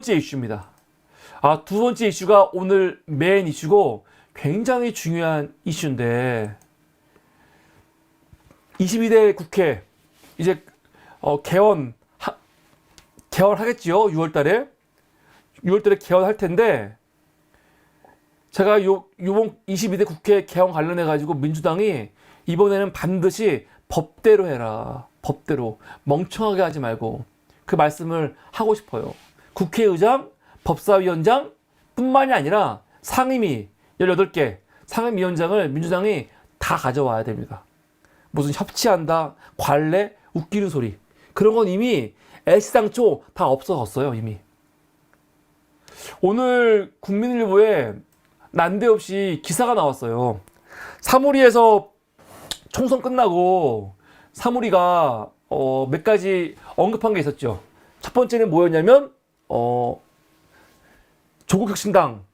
번째 이슈입니다. 두 번째 이슈가 오늘 메인 이슈고 굉장히 중요한 이슈인데 22대 국회 이제 개원하겠지요. 6월달에 개원할 텐데 제가 요번 22대 국회 개원 관련해 가지고 민주당이 이번에는 반드시 법대로 해라. 법대로 멍청하게 하지 말고 그 말씀을 하고 싶어요. 국회의장, 법사위원장 뿐만이 아니라 상임위 18개 상임위원장을 민주당이 다 가져와야 됩니다. 무슨 협치한다, 관례, 웃기는 소리 그런 건 이미 애시당초 다 없어졌어요. 이미. 오늘 국민일보에 난데없이 기사가 나왔어요. 사무리에서 총선 끝나고 사무리가 몇 가지 언급한 게 있었죠. 첫 번째는 뭐였냐면 조국혁신당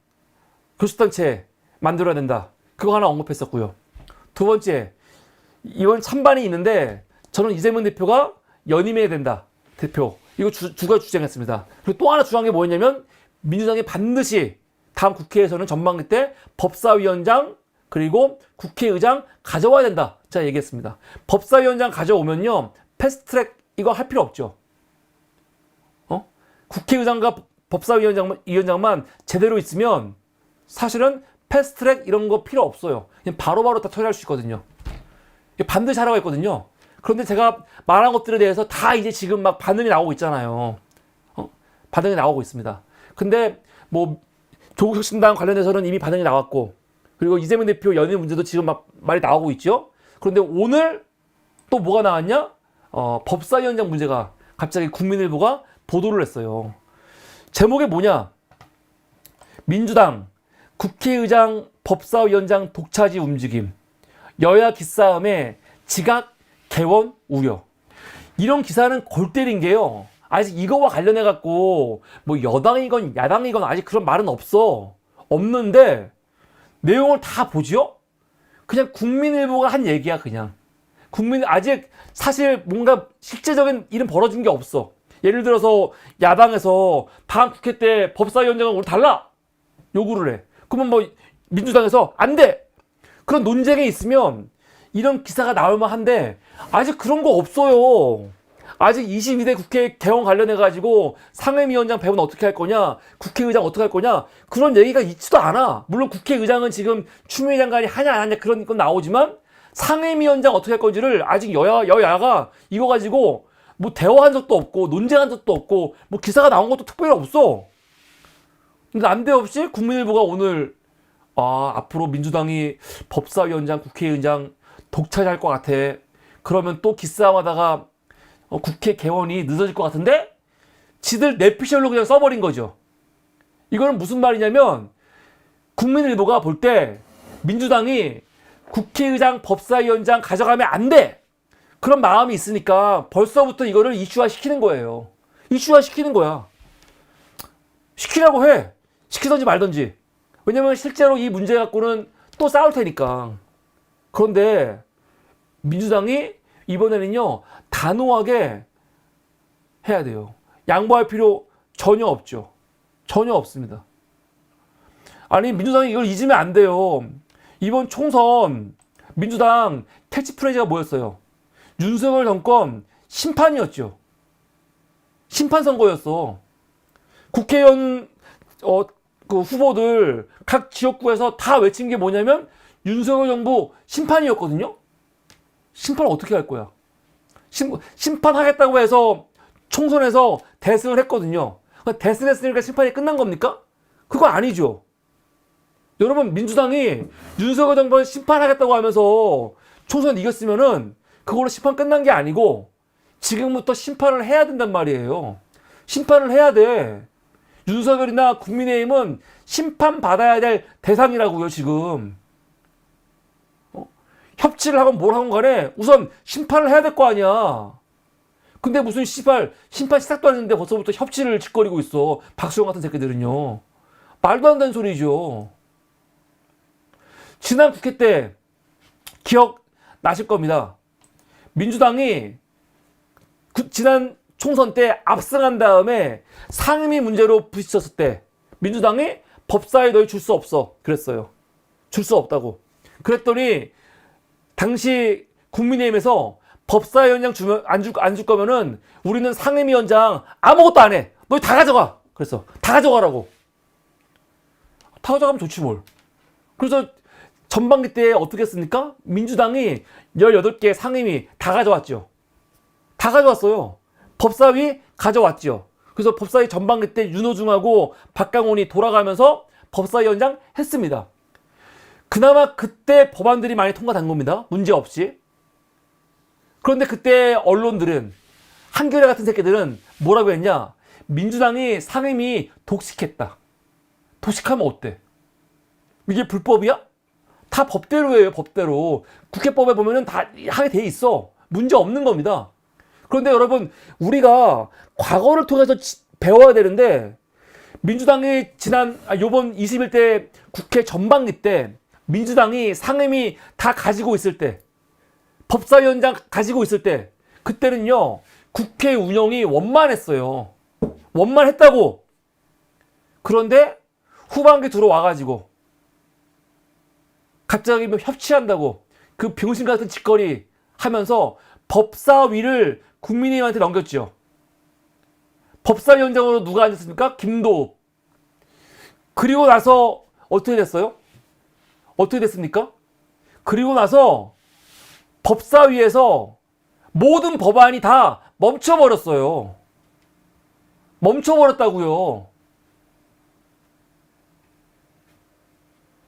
교수단체 만들어야 된다. 그거 하나 언급했었고요. 두 번째, 이번 찬반이 있는데 저는 이재명 대표가 연임해야 된다. 대표. 이거 두가 주장했습니다. 그리고 또 하나 주장한 게 뭐였냐면 민주당이 반드시 다음 국회에서는 전반기 때 법사위원장 그리고 국회의장 가져와야 된다. 제가 얘기했습니다. 법사위원장 가져오면요. 패스트트랙 이거 할 필요 없죠. 국회의장과 법사위원장만 제대로 있으면 사실은 패스트트랙 이런 거 필요 없어요. 그냥 바로바로 다 처리할 수 있거든요. 반드시 하라고 했거든요. 그런데 제가 말한 것들에 대해서 다 이제 지금 막 반응이 나오고 있잖아요. 반응이 나오고 있습니다. 근데 뭐 조국혁신당 관련해서는 이미 반응이 나왔고 그리고 이재명 대표 연임 문제도 지금 막 말이 나오고 있죠. 그런데 오늘 또 뭐가 나왔냐? 법사위원장 문제가 갑자기 국민일보가 보도를 했어요. 제목이 뭐냐? 민주당 국회의장 법사위원장 독차지 움직임 여야 기싸움에 지각 개원 우려. 이런 기사는 골 때린 게요. 아직 이거와 관련해 갖고 뭐 여당이건 야당이건 아직 그런 말은 없는데 내용을 다 보죠? 그냥 국민일보가 한 얘기야. 그냥 아직 사실 뭔가 실제적인 일은 벌어진 게 없어. 예를 들어서 야당에서 다음 국회 때 법사위원장을 우리 달라 요구를 해. 그러면 뭐 민주당에서 안 돼. 그런 논쟁이 있으면 이런 기사가 나올 만한데 아직 그런 거 없어요. 아직 22대 국회 개원 관련해 가지고 상임위원장 배분 어떻게 할 거냐, 국회의장 어떻게 할 거냐 그런 얘기가 있지도 않아. 물론 국회의장은 지금 추미애 장관이 하냐 안 하냐 그런 건 나오지만 상임위원장 어떻게 할 건지를 아직 여야가 이거 가지고 뭐 대화한 적도 없고 논쟁한 적도 없고 뭐 기사가 나온 것도 특별히 없어. 근데 난데없이 국민일보가 오늘 앞으로 민주당이 법사위원장, 국회의장 독차지할 것 같아. 그러면 또 기싸움하다가 국회 개원이 늦어질 것 같은데 지들 내피셜로 그냥 써버린 거죠. 이거는 무슨 말이냐면 국민일보가 볼 때 민주당이 국회의장, 법사위원장 가져가면 안 돼. 그런 마음이 있으니까 벌써부터 이거를 이슈화 시키는 거예요. 이슈화 시키는 거야. 시키라고 해. 시키든지 말든지. 왜냐면 실제로 이 문제 갖고는 또 싸울 테니까. 그런데 민주당이 이번에는요 단호하게 해야 돼요. 양보할 필요 전혀 없죠. 전혀 없습니다. 아니 민주당이 이걸 잊으면 안 돼요. 이번 총선 민주당 캐치프레이즈가 뭐였어요? 윤석열 정권 심판이었죠. 심판 선거였어. 국회의원 그 후보들 각 지역구에서 다 외친 게 뭐냐면 윤석열 정부 심판이었거든요. 심판 어떻게 할 거야? 심판하겠다고 해서 총선에서 대승을 했거든요. 대승했으니까 심판이 끝난 겁니까? 그거 아니죠. 여러분 민주당이 윤석열 정부 심판하겠다고 하면서 총선 이겼으면은 그걸로 심판 끝난 게 아니고 지금부터 심판을 해야 된단 말이에요. 심판을 해야 돼. 윤석열이나 국민의힘은 심판받아야 될 대상이라고요 지금. 협치를 하건 뭘 하건 간에 우선 심판을 해야 될 거 아니야. 근데 무슨 심판 시작도 안 했는데 벌써부터 협치를 짓거리고 있어. 박수영 같은 새끼들은요. 말도 안 되는 소리죠. 지난 국회 때 기억 나실 겁니다. 민주당이 지난 총선 때 압승한 다음에 상임위 문제로 부딪혔을 때 민주당이 법사위 너희 줄 수 없어 그랬어요. 줄 수 없다고. 그랬더니 당시 국민의힘에서 법사위원장 주면 안 줄 거면은 우리는 상임위원장 아무것도 안 해. 너희 다 가져가. 그래서 다 가져가라고. 다 가져가면 좋지 뭘. 그래서 전반기 때 어떻게 했습니까? 민주당이 18개 상임위 다 가져왔죠. 다 가져왔어요. 법사위 가져왔죠. 그래서 법사위 전반기 때 윤호중하고 박강원이 돌아가면서 법사위원장 했습니다. 그나마 그때 법안들이 많이 통과된 겁니다. 문제 없이. 그런데 그때 언론들은 한겨레 같은 새끼들은 뭐라고 했냐? 민주당이 상임위 독식했다. 독식하면 어때? 이게 불법이야? 다 법대로 해요, 법대로. 국회법에 보면은 다 하게 돼 있어. 문제 없는 겁니다. 그런데 여러분, 우리가 과거를 통해서 배워야 되는데, 민주당이 요번 21대 국회 전반기 때, 민주당이 상임위 다 가지고 있을 때, 법사위원장 가지고 있을 때, 그때는요, 국회 운영이 원만했어요. 원만했다고. 그런데 후반기 들어와가지고, 갑자기 뭐 협치한다고 그 병신 같은 짓거리 하면서 법사위를 국민의힘한테 넘겼죠. 법사위원장으로 누가 앉았습니까? 김도읍. 그리고 나서 어떻게 됐어요? 어떻게 됐습니까? 그리고 나서 법사위에서 모든 법안이 다 멈춰버렸어요. 멈춰버렸다고요.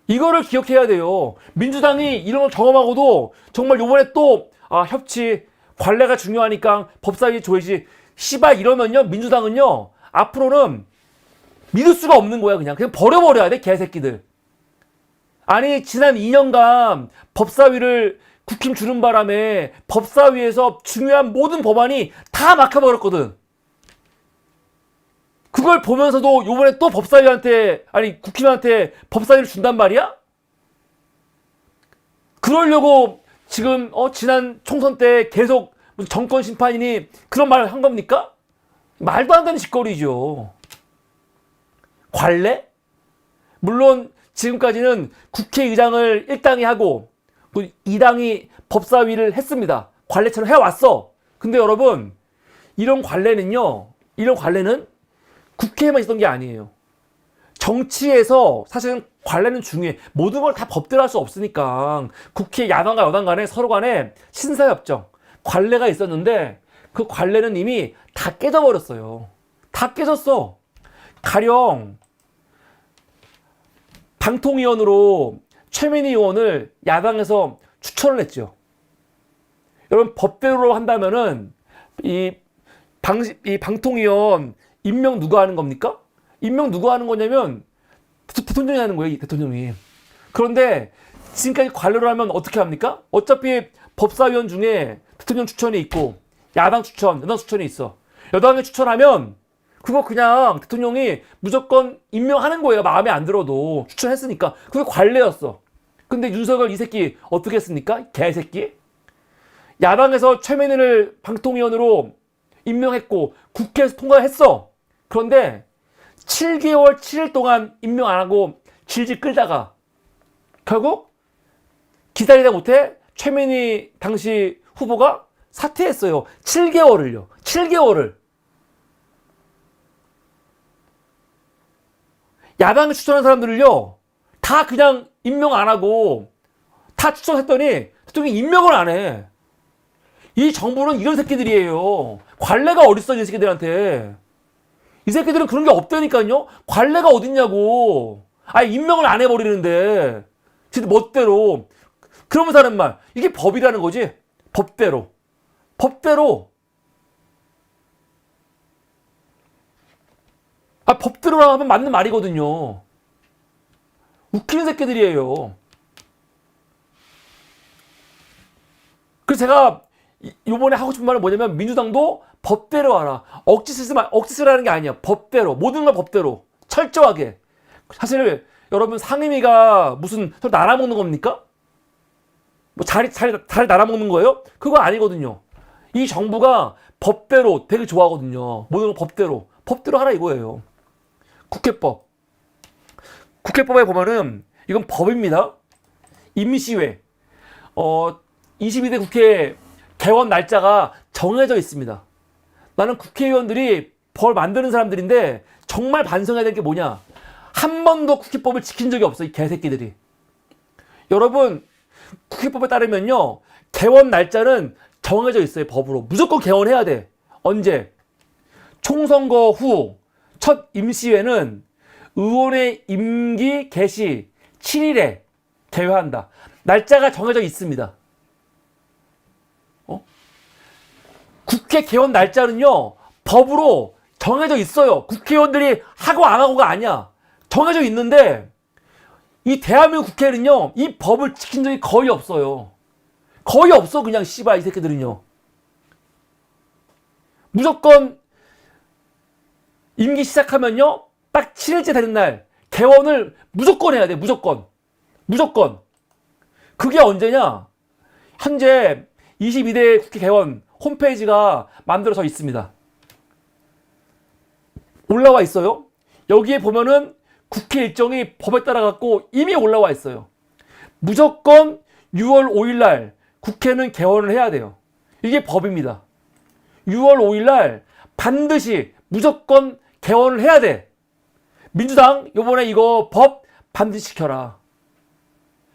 이거를 기억해야 돼요. 민주당이 이런 걸 경험하고도 정말 요번에 또 협치, 관례가 중요하니까 법사위 줘야지. 씨발 이러면요 민주당은요 앞으로는 믿을 수가 없는 거야. 그냥 버려버려야 돼 개새끼들. 아니 지난 2년간 법사위를 국힘 주는 바람에 법사위에서 중요한 모든 법안이 다 막혀버렸거든. 그걸 보면서도 요번에 또 법사위한테 국힘한테 법사위를 준단 말이야? 그러려고 지금 지난 총선 때 계속 무슨 정권 심판이니 그런 말을 한 겁니까? 말도 안 되는 짓거리죠. 관례? 물론 지금까지는 국회의장을 1당이 하고 또 2당이 법사위를 했습니다. 관례처럼 해왔어. 근데 여러분 이런 관례는 국회에만 있었던 게 아니에요. 정치에서 사실은 관례는 중요해. 모든 걸 다 법대로 할 수 없으니까 국회 야당과 여당 간에 서로 간에 신사협정, 관례가 있었는데 그 관례는 이미 다 깨져버렸어요. 다 깨졌어. 가령 방통위원으로 최민희 의원을 야당에서 추천을 했죠. 여러분 법대로 한다면은 이 방통위원 임명 누가 하는 겁니까? 임명 누가 하는 거냐면 대통령이 하는 거예요. 대통령이. 그런데 지금까지 관례로 하면 어떻게 합니까? 어차피 법사위원 중에 대통령 추천이 있고 야당 추천, 여당 추천이 있어. 여당에 추천하면 그거 그냥 대통령이 무조건 임명하는 거예요. 마음에 안 들어도 추천했으니까. 그게 관례였어. 근데 윤석열 이 새끼 어떻게 했습니까? 개새끼. 야당에서 최민희를 방통위원으로 임명했고 국회에서 통과했어. 그런데 7개월 7일 동안 임명 안 하고 질질 끌다가 결국 기다리다 못해 최민희 당시 후보가 사퇴했어요. 7개월을요. 7개월을. 야당에 추천한 사람들을요. 다 그냥 임명 안 하고 다 추천했더니 대통령이 임명을 안 해. 이 정부는 이런 새끼들이에요. 관례가 어딨어 이 새끼들한테. 이 새끼들은 그런 게 없다니까요. 관례가 어딨냐고. 임명을 안 해버리는데 진짜 멋대로. 그러면서 하는 말. 이게 법이라는 거지. 법대로. 법대로. 법대로 하면 맞는 말이거든요. 웃기는 새끼들이에요. 그래서 제가 요번에 하고 싶은 말은 뭐냐면 민주당도 법대로 하라. 억지 쓰라는 게 아니야. 법대로. 모든 걸 법대로. 철저하게. 사실 여러분 상임위가 무슨 서로 날아먹는 겁니까? 뭐 자리 날아먹는 거예요? 그거 아니거든요. 이 정부가 법대로 되게 좋아하거든요. 모든 걸 법대로 하라 이거예요. 국회법에 보면은 이건 법입니다. 임시회 22대 국회 개원 날짜가 정해져 있습니다. 나는 국회의원들이 벌 만드는 사람들인데 정말 반성해야 될 게 뭐냐? 한 번도 국회법을 지킨 적이 없어, 이 개새끼들이. 여러분, 국회법에 따르면요, 개원 날짜는 정해져 있어요, 법으로. 무조건 개원해야 돼. 언제? 총선거 후 첫 임시회는 의원의 임기 개시 7일에 개회한다. 날짜가 정해져 있습니다. 국회 개원 날짜는요, 법으로 정해져 있어요. 국회의원들이 하고 안 하고가 아니야. 정해져 있는데, 이 대한민국 국회는요, 이 법을 지킨 적이 거의 없어요. 거의 없어, 그냥, 씨발, 이 새끼들은요. 무조건, 임기 시작하면요, 딱 7일째 되는 날, 개원을 무조건 해야 돼, 무조건. 그게 언제냐? 현재 22대 국회 개원 홈페이지가 만들어져 있습니다. 올라와 있어요. 여기에 보면은 국회 일정이 법에 따라 갖고 이미 올라와 있어요. 무조건 6월 5일 날 국회는 개원을 해야 돼요. 이게 법입니다. 6월 5일 날 반드시 무조건 개원을 해야 돼. 민주당 요번에 이거 법 반드시 지켜라.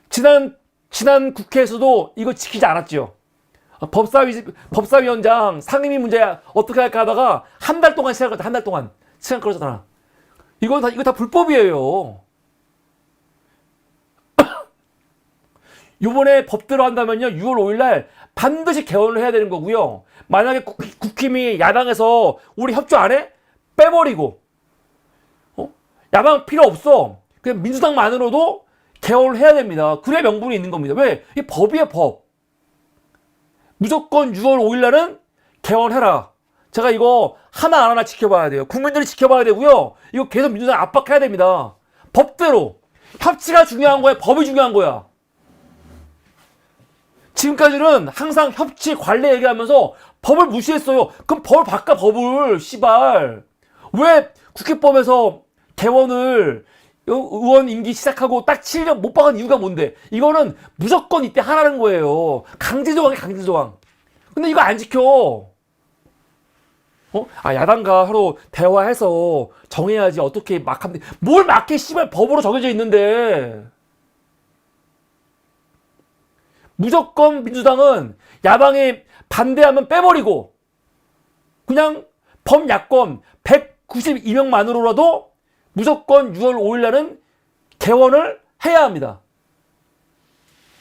지난 국회에서도 이거 지키지 않았죠. 법사위원장 상임위 문제 어떻게 할까 하다가 한 달 동안 시간 끌었다. 한 달 동안 시간 끌었잖아. 이거 다 불법이에요. 요번에 법대로 한다면요, 6월 5일 날 반드시 개원을 해야 되는 거고요. 만약에 국힘이 야당에서 우리 협조 안 해? 빼버리고, 야당 필요 없어. 그냥 민주당만으로도 개원을 해야 됩니다. 그래야 명분이 있는 겁니다. 왜? 이게 법이에요, 법. 무조건 6월 5일 날은 개원해라. 제가 이거 하나 지켜봐야 돼요. 국민들이 지켜봐야 되고요. 이거 계속 민주당 압박해야 됩니다. 법대로. 협치가 중요한 거야, 법이 중요한 거야. 지금까지는 항상 협치 관례 얘기하면서 법을 무시했어요. 그럼 법을 바꿔, 법을. 씨발. 왜 국회법에서 개원을 의원 임기 시작하고 딱 7년 못 박은 이유가 뭔데? 이거는 무조건 이때 하라는 거예요. 강제조항이야, 강제조항. 근데 이거 안 지켜. 야당과 서로 대화해서 정해야지. 어떻게 막 하면 돼. 뭘 막해, 씨발. 법으로 정해져 있는데. 무조건 민주당은 야당이 반대하면 빼버리고, 그냥 범야권 192명만으로라도 무조건 6월 5일 날은 개원을 해야 합니다.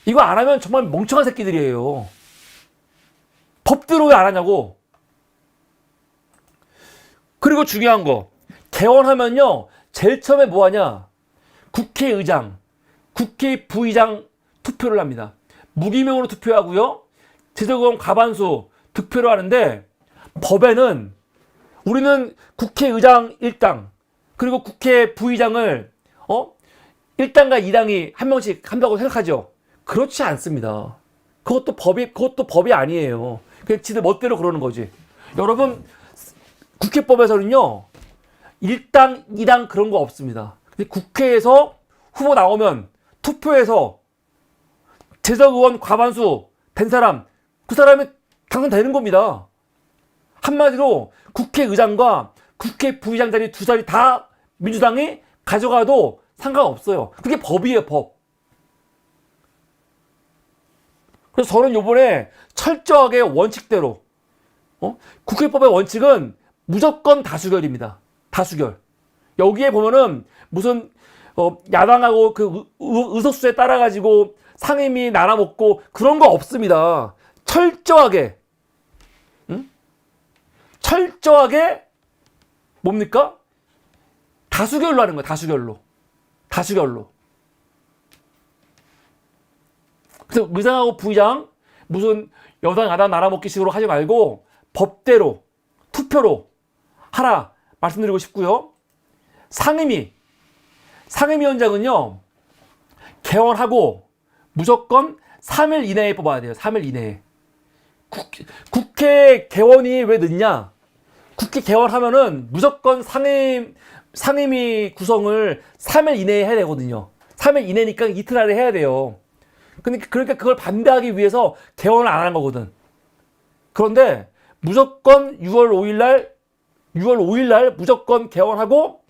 이거 안 하면 정말 멍청한 새끼들이에요. 법대로 왜 안 하냐고. 그리고 중요한 거, 개원하면요, 제일 처음에 뭐 하냐? 국회의장, 국회 부의장 투표를 합니다. 무기명으로 투표하고요, 제적의원 과반수 득표를 하는데, 법에는 우리는 국회의장 1당, 그리고 국회 부의장을 1당과 2당이 한 명씩 한다고 생각하죠. 그렇지 않습니다. 그것도 법이 아니에요. 그냥 지들 멋대로 그러는 거지. 여러분, 국회법에서는요, 1당, 2당 그런 거 없습니다. 근데 국회에서 후보 나오면 투표해서 제적의원 과반수 된 사람, 그 사람이 당선되는 겁니다. 한마디로 국회의장과 국회 부의장 자리 두 자리 다 민주당이 가져가도 상관없어요. 그게 법이에요, 법. 그래서 저는 요번에 철저하게 원칙대로, 국회법의 원칙은 무조건 다수결입니다. 다수결. 여기에 보면은 무슨 야당하고 그 의석수에 따라 가지고 상임위 나눠먹고 그런 거 없습니다. 철저하게, 철저하게 뭡니까? 다수결로 하는 거야. 다수결로. 그래서 의장하고 부의장 무슨 여당 야당 나눠먹기 식으로 하지 말고 법대로 투표로 하라 말씀드리고 싶고요. 상임위원장은요, 개원하고 무조건 3일 이내에 뽑아야 돼요. 3일 이내에. 국회 개원이 왜 늦냐? 국회 개원하면은 무조건 상임위 구성을 3일 이내에 해야 되거든요. 3일 이내니까 이틀 안에 해야 돼요. 그러니까 그걸 반대하기 위해서 개원을 안 하는 거거든. 그런데 무조건 6월 5일 날 무조건 개원하고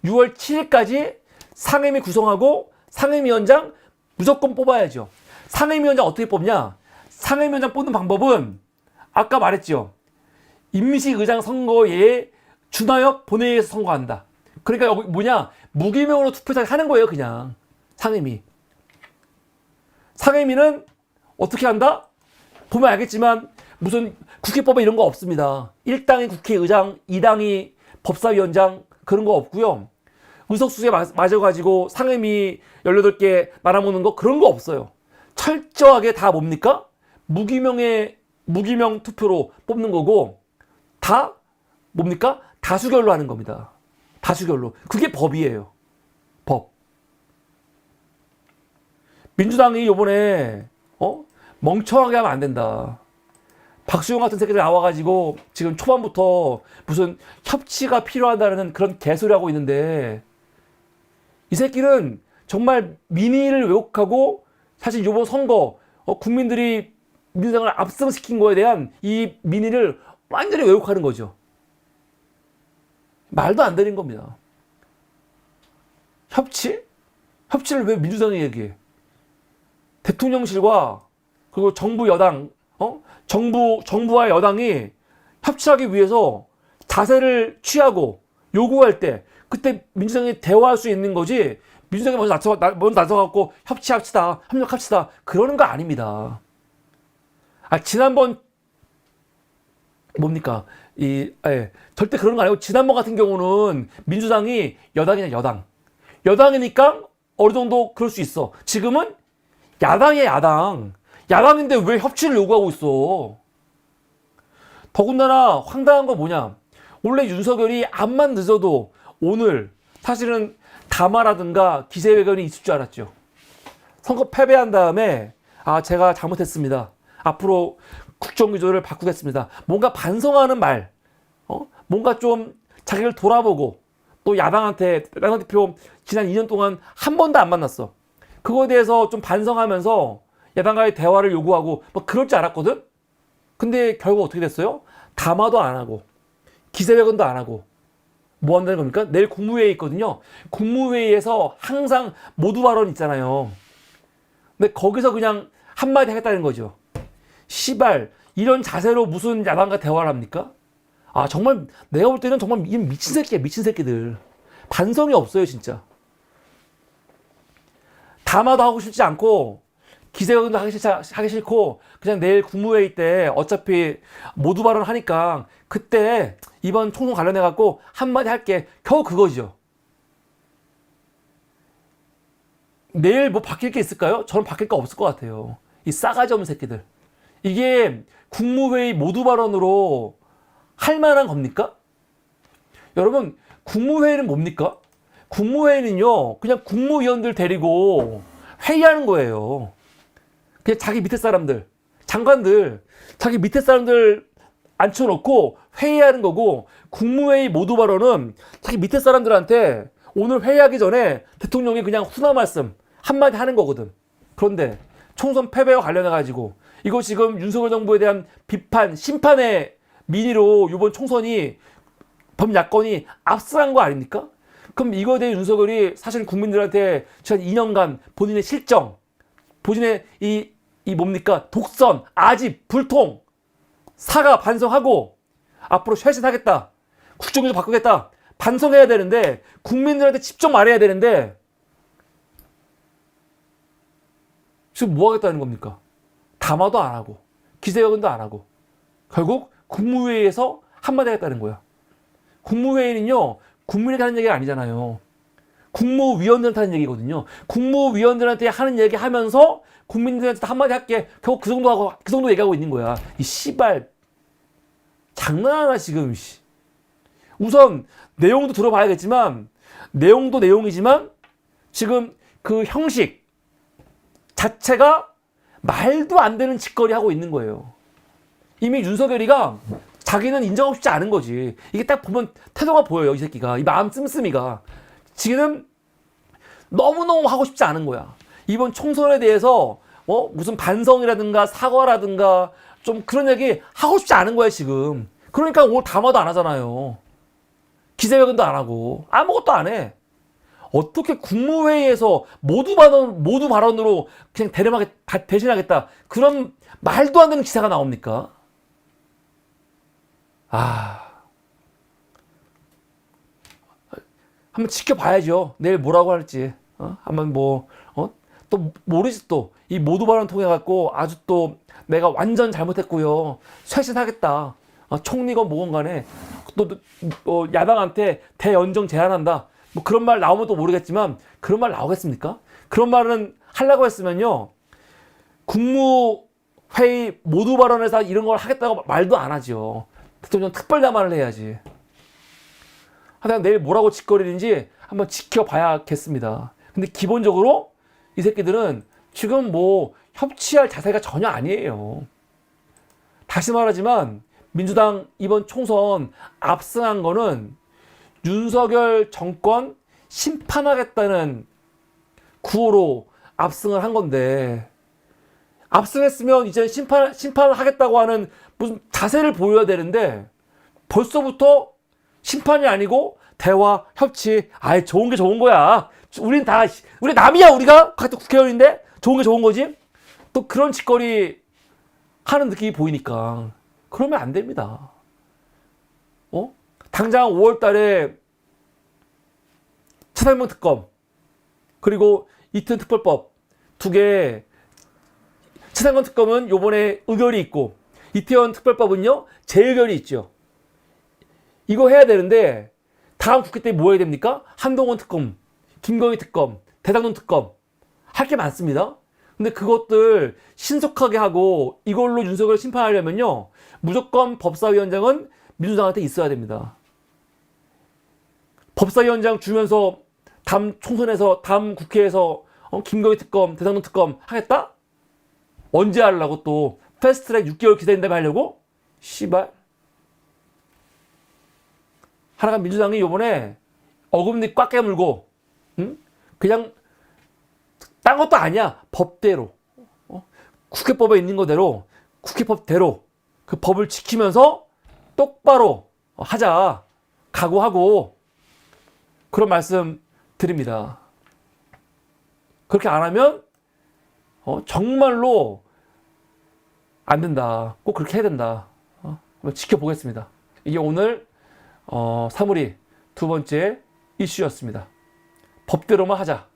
6월 7일까지 상임위 구성하고 상임위원장 무조건 뽑아야죠. 상임위원장 어떻게 뽑냐? 상임위원장 뽑는 방법은 아까 말했죠. 임시직 의장 선거에 준하여 본회의에서 선거한다. 그러니까 여기 뭐냐? 무기명으로 투표를 하는 거예요, 그냥. 상임위는 어떻게 한다? 보면 알겠지만 무슨 국회법에 이런 거 없습니다. 1당이 국회의장, 2당이 법사위원장 그런 거 없고요. 의석수에 맞아가지고 상임위 18개 말아먹는 거 그런 거 없어요. 철저하게 다 뭡니까? 무기명 투표로 뽑는 거고 다 뭡니까? 다수결로 하는 겁니다. 다수결로. 그게 법이에요. 법. 민주당이 요번에 멍청하게 하면 안 된다. 박수용 같은 새끼들 나와가지고 지금 초반부터 무슨 협치가 필요하다는 그런 개소리 하고 있는데 이 새끼는 정말 민의를 왜곡하고 사실 요번 선거 국민들이 민주당을 압승시킨 거에 대한 이 민의를 완전히 왜곡하는 거죠. 말도 안 되는 겁니다. 협치? 협치를 왜 민주당이 얘기해? 대통령실과 그리고 정부 여당, 정부와 여당이 협치하기 위해서 자세를 취하고 요구할 때 그때 민주당이 대화할 수 있는 거지. 민주당이 먼저 나서갖고 협치합시다, 협력합시다 그러는 거 아닙니다. 지난번 뭡니까? 절대 그런 거 아니고 지난번 같은 경우는 민주당이 여당이냐 여당. 여당이니까 어느 정도 그럴 수 있어. 지금은 야당이야 야당. 야당인데 왜 협치를 요구하고 있어? 더군다나 황당한 거 뭐냐? 원래 윤석열이 암만 늦어도 오늘 사실은 담화라든가 기자회견이 있을 줄 알았죠. 선거 패배한 다음에 제가 잘못했습니다. 앞으로 국정기조를 바꾸겠습니다. 뭔가 반성하는 말, 뭔가 좀 자기를 돌아보고 또 야당한테 당대표 지난 2년 동안 한 번도 안 만났어. 그거에 대해서 좀 반성하면서 야당과의 대화를 요구하고 뭐 그럴 줄 알았거든? 근데 결국 어떻게 됐어요? 담화도 안 하고 기자회견도 안 하고 뭐 한다는 겁니까? 내일 국무회의 있거든요. 국무회의에서 항상 모두 발언 있잖아요. 근데 거기서 그냥 한마디 하겠다는 거죠. 시발 이런 자세로 무슨 야당과 대화를 합니까? 정말 내가 볼 때는 정말 미친 새끼야. 미친 새끼들. 반성이 없어요 진짜. 담화도 하고 싶지 않고 기자회견도 하기 싫고 그냥 내일 국무회의 때 어차피 모두 발언하니까 그때 이번 총선 관련해갖고 한마디 할게. 겨우 그거죠. 내일 뭐 바뀔 게 있을까요? 저는 바뀔 거 없을 것 같아요. 이 싸가지 없는 새끼들. 이게 국무회의 모두 발언으로 할 만한 겁니까? 여러분 국무회의는 뭡니까? 국무회의는요 그냥 국무위원들 데리고 회의하는 거예요. 그냥 자기 밑에 사람들, 장관들, 자기 밑에 사람들 앉혀놓고 회의하는 거고, 국무회의 모두 발언은 자기 밑에 사람들한테 오늘 회의하기 전에 대통령이 그냥 훈화 말씀 한마디 하는 거거든. 그런데 총선 패배와 관련해가지고 이거 지금 윤석열 정부에 대한 비판, 심판의 민의로 이번 총선이 범야권이 압승한 거 아닙니까? 그럼 이거에 대해 윤석열이 사실 국민들한테 지난 2년간 본인의 실정, 본인의 이 뭡니까? 독선, 아집, 불통, 사과, 반성하고 앞으로 쇄신하겠다. 국정기조 바꾸겠다. 반성해야 되는데 국민들한테 직접 말해야 되는데 지금 뭐 하겠다는 겁니까? 담화도 안 하고 기자회견도 안 하고 결국 국무회의에서 한마디 하겠다는 거야. 국무회의는요 국민에게 하는 얘기가 아니잖아요. 국무위원들한테 하는 얘기거든요. 국무위원들한테 하는 얘기 하면서 국민들한테 한마디 할게. 겨우 그 정도 하고 그 정도 얘기하고 있는 거야. 이 씨발 장난하나 지금. 우선 내용도 들어봐야겠지만 내용도 내용이지만 지금 그 형식 자체가 말도 안 되는 짓거리 하고 있는 거예요. 이미 윤석열이가 자기는 인정하고 싶지 않은 거지. 이게 딱 보면 태도가 보여요. 이 새끼가. 이 마음 씀씀이가. 지금 너무너무 하고 싶지 않은 거야. 이번 총선에 대해서 무슨 반성이라든가 사과라든가 좀 그런 얘기 하고 싶지 않은 거야 지금. 그러니까 오늘 담화도 안 하잖아요. 기자회견도 안 하고 아무것도 안 해. 어떻게 국무회의에서 모두 발언으로 그냥 대신하겠다. 그런 말도 안 되는 기사가 나옵니까? 한번 지켜봐야죠. 내일 뭐라고 할지. 한번 또 모르지 또. 이 모두 발언 통해 갖고 아주 또 내가 완전 잘못했고요. 쇄신하겠다. 총리건 뭐건 간에 또 야당한테 대연정 제안한다. 뭐 그런 말 나오면 또 모르겠지만 그런 말 나오겠습니까? 그런 말은 하려고 했으면요. 국무회의 모두 발언에서 이런 걸 하겠다고 말도 안 하죠. 대통령 특별 담화를 해야지. 하여튼 내일 뭐라고 짓거리는지 한번 지켜봐야겠습니다. 근데 기본적으로 이 새끼들은 지금 뭐 협치할 자세가 전혀 아니에요. 다시 말하지만 민주당 이번 총선 압승한 거는 윤석열 정권 심판하겠다는 구호로 압승을 한 건데, 압승했으면 이제 심판을 하겠다고 하는 무슨 자세를 보여야 되는데 벌써부터 심판이 아니고 대화, 협치, 좋은 게 좋은 거야. 우리 남이야, 우리가 같은 국회의원인데 좋은 게 좋은 거지. 또 그런 짓거리 하는 느낌이 보이니까 그러면 안 됩니다. 당장 5월 달에 최상병 특검 그리고 이태원 특별법 두 개. 최상병 특검은 요번에 의결이 있고 이태원 특별법은요 재의결이 있죠. 이거 해야 되는데 다음 국회 때 뭐 해야 됩니까? 한동훈 특검, 김건희 특검, 대장동 특검 할 게 많습니다. 근데 그것들 신속하게 하고 이걸로 윤석열을 심판하려면요 무조건 법사위원장은 민주당한테 있어야 됩니다. 법사위원장 주면서 다음 총선에서 다음 국회에서 김건희 특검, 대장동 특검 하겠다? 언제 하려고 또 패스트트랙 6개월 기다린다며 하려고? 씨발. 하나가 민주당이 요번에 어금니 꽉 깨물고 그냥 딴 것도 아니야. 법대로 국회법에 있는 거대로 국회법대로 그 법을 지키면서 똑바로 하자 각오하고 그런 말씀 드립니다. 그렇게 안 하면 정말로 안 된다. 꼭 그렇게 해야 된다. 한번 지켜보겠습니다. 이게 오늘 사물이 두 번째 이슈였습니다. 법대로만 하자.